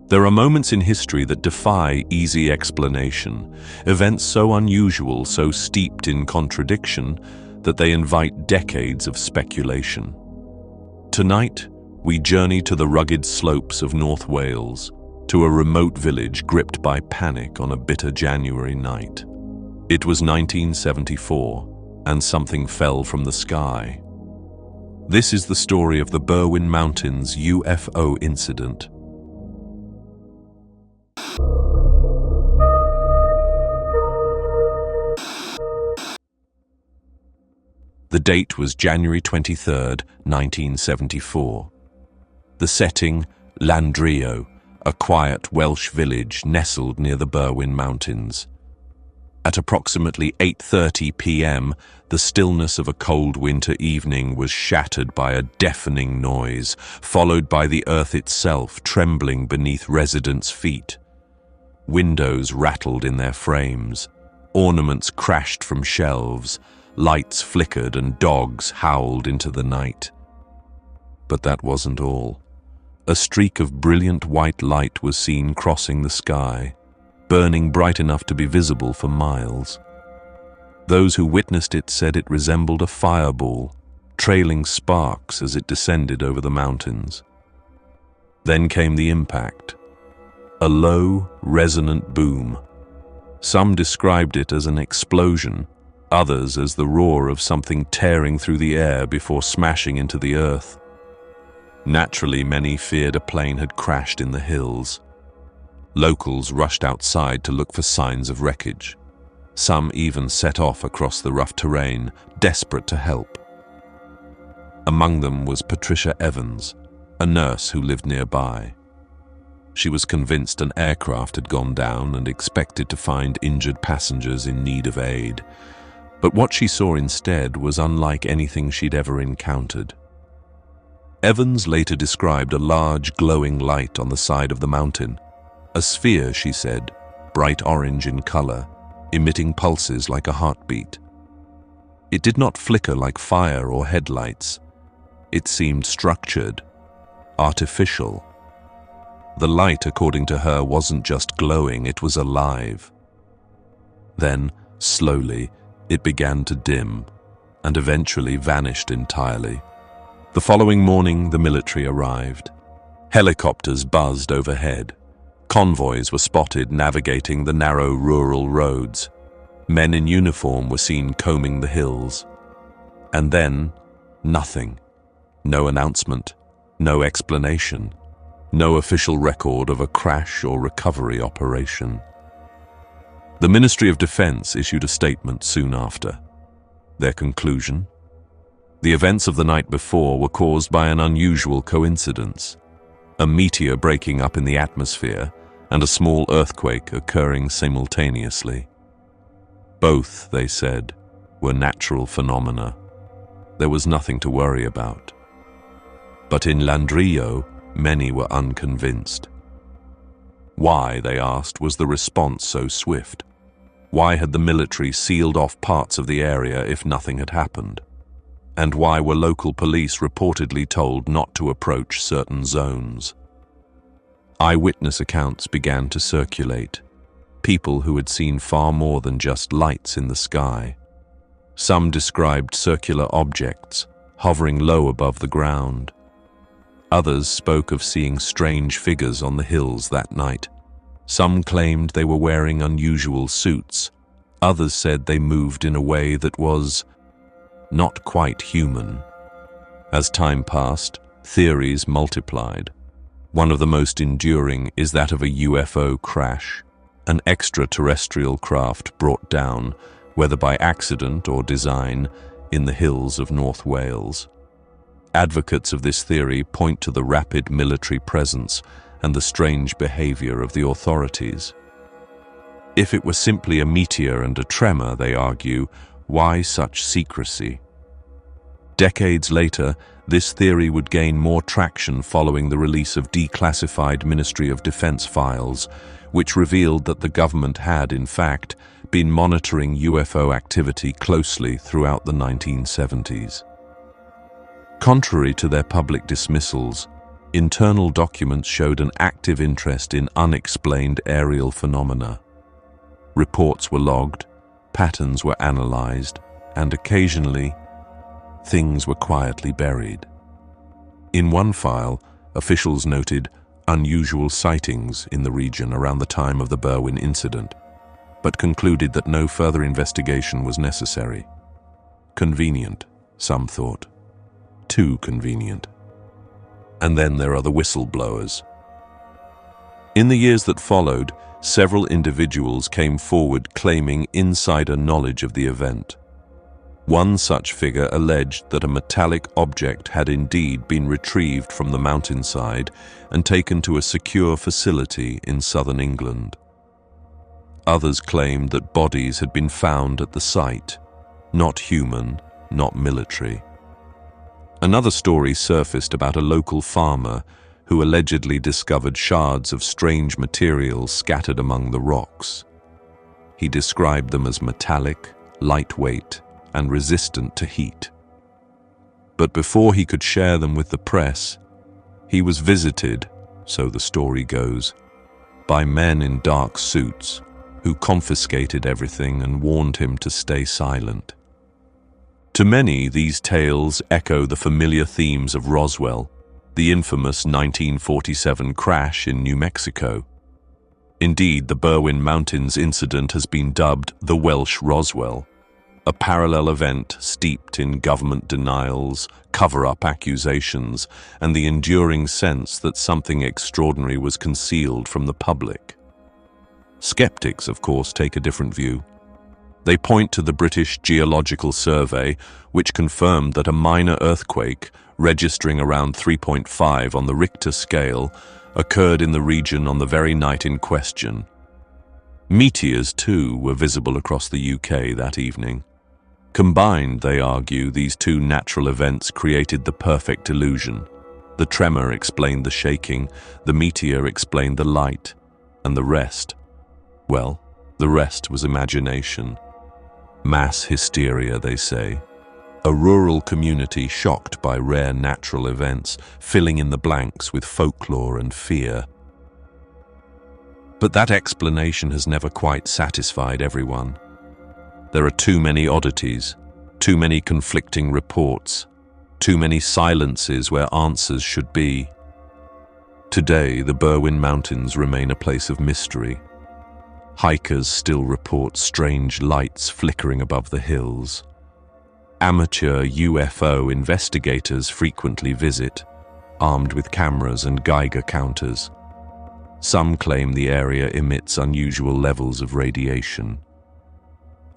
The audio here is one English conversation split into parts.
There are moments in history that defy easy explanation, events so unusual, so steeped in contradiction, that they invite decades of speculation. Tonight, we journey to the rugged slopes of North Wales, to a remote village gripped by panic on a bitter January night. It was 1974, and something fell from the sky. This is the story of the Berwyn Mountains UFO Incident. The date was January 23, 1974. The setting, Llandrio, a quiet Welsh village nestled near the Berwyn Mountains. At approximately 8:30 p.m., the stillness of a cold winter evening was shattered by a deafening noise, followed by the earth itself trembling beneath residents' feet. Windows rattled in their frames, ornaments crashed from shelves, lights flickered and dogs howled into the night. But that wasn't all. A streak of brilliant white light was seen crossing the sky, burning bright enough to be visible for miles. Those who witnessed it said it resembled a fireball, trailing sparks as it descended over the mountains. Then came the impact. A low, resonant boom. Some described it as an explosion, others as the roar of something tearing through the air before smashing into the earth. Naturally, many feared a plane had crashed in the hills. Locals rushed outside to look for signs of wreckage. Some even set off across the rough terrain, desperate to help. Among them was Patricia Evans, a nurse who lived nearby. She was convinced an aircraft had gone down and expected to find injured passengers in need of aid. But what she saw instead was unlike anything she'd ever encountered. Evans later described a large glowing light on the side of the mountain. A sphere, she said, bright orange in color, emitting pulses like a heartbeat. It did not flicker like fire or headlights. It seemed structured, artificial. The light, according to her, wasn't just glowing, it was alive. Then, slowly, it began to dim, and eventually vanished entirely. The following morning, the military arrived. Helicopters buzzed overhead. Convoys were spotted navigating the narrow rural roads. Men in uniform were seen combing the hills. And then, nothing. No announcement, no explanation, no official record of a crash or recovery operation. The Ministry of Defense issued a statement soon after. Their conclusion? The events of the night before were caused by an unusual coincidence. A meteor breaking up in the atmosphere and a small earthquake occurring simultaneously. Both, they said, were natural phenomena. There was nothing to worry about. But in Llandrio, many were unconvinced. Why, they asked, was the response so swift? Why had the military sealed off parts of the area if nothing had happened? And why were local police reportedly told not to approach certain zones? Eyewitness accounts began to circulate. People who had seen far more than just lights in the sky. Some described circular objects hovering low above the ground. Others spoke of seeing strange figures on the hills that night. Some claimed they were wearing unusual suits. Others said they moved in a way that was not quite human. As time passed, theories multiplied. One of the most enduring is that of a UFO crash, an extraterrestrial craft brought down, whether by accident or design, in the hills of North Wales. Advocates of this theory point to the rapid military presence and the strange behavior of the authorities. If it were simply a meteor and a tremor, they argue, why such secrecy? Decades later, this theory would gain more traction following the release of declassified Ministry of Defense files, which revealed that the government had, in fact, been monitoring UFO activity closely throughout the 1970s. Contrary to their public dismissals, Internal documents showed an active interest in unexplained aerial phenomena. Reports were logged, patterns were analyzed, and occasionally, things were quietly buried. In one file, officials noted unusual sightings in the region around the time of the Berwyn incident, but concluded that no further investigation was necessary. Convenient, some thought. Too convenient. And then there are the whistleblowers. In the years that followed, several individuals came forward claiming insider knowledge of the event. One such figure alleged that a metallic object had indeed been retrieved from the mountainside and taken to a secure facility in southern England. Others claimed that bodies had been found at the site, not human, not military. Another story surfaced about a local farmer who allegedly discovered shards of strange materials scattered among the rocks. He described them as metallic, lightweight, and resistant to heat. But before he could share them with the press, he was visited, so the story goes, by men in dark suits who confiscated everything and warned him to stay silent. To many, these tales echo the familiar themes of Roswell, the infamous 1947 crash in New Mexico. Indeed, the Berwyn Mountains incident has been dubbed the Welsh Roswell, a parallel event steeped in government denials, cover-up accusations, and the enduring sense that something extraordinary was concealed from the public. Skeptics, of course, take a different view. They point to the British Geological Survey, which confirmed that a minor earthquake, registering around 3.5 on the Richter scale, occurred in the region on the very night in question. Meteors, too, were visible across the UK that evening. Combined, they argue, these two natural events created the perfect illusion. The tremor explained the shaking, the meteor explained the light, and the rest, well, the rest was imagination. Mass hysteria, they say. A rural community shocked by rare natural events, filling in the blanks with folklore and fear. But that explanation has never quite satisfied everyone. There are too many oddities, too many conflicting reports, too many silences where answers should be. Today, the Berwyn Mountains remain a place of mystery. Hikers still report strange lights flickering above the hills. Amateur UFO investigators frequently visit, armed with cameras and Geiger counters. Some claim the area emits unusual levels of radiation.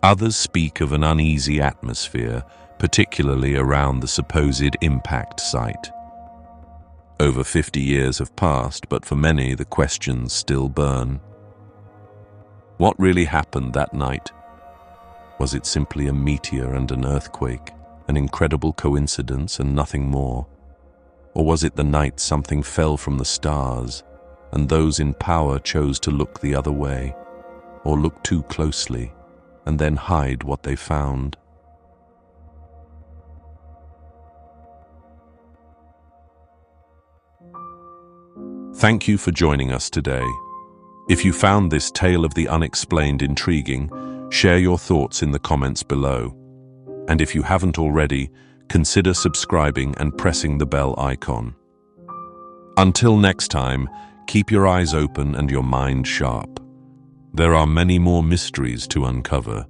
Others speak of an uneasy atmosphere, particularly around the supposed impact site. Over 50 years have passed, but for many the questions still burn. What really happened that night? Was it simply a meteor and an earthquake, an incredible coincidence and nothing more? Or was it the night something fell from the stars, and those in power chose to look the other way, or look too closely, and then hide what they found? Thank you for joining us today. If you found this tale of the unexplained intriguing, share your thoughts in the comments below. And if you haven't already, consider subscribing and pressing the bell icon. Until next time, keep your eyes open and your mind sharp. There are many more mysteries to uncover.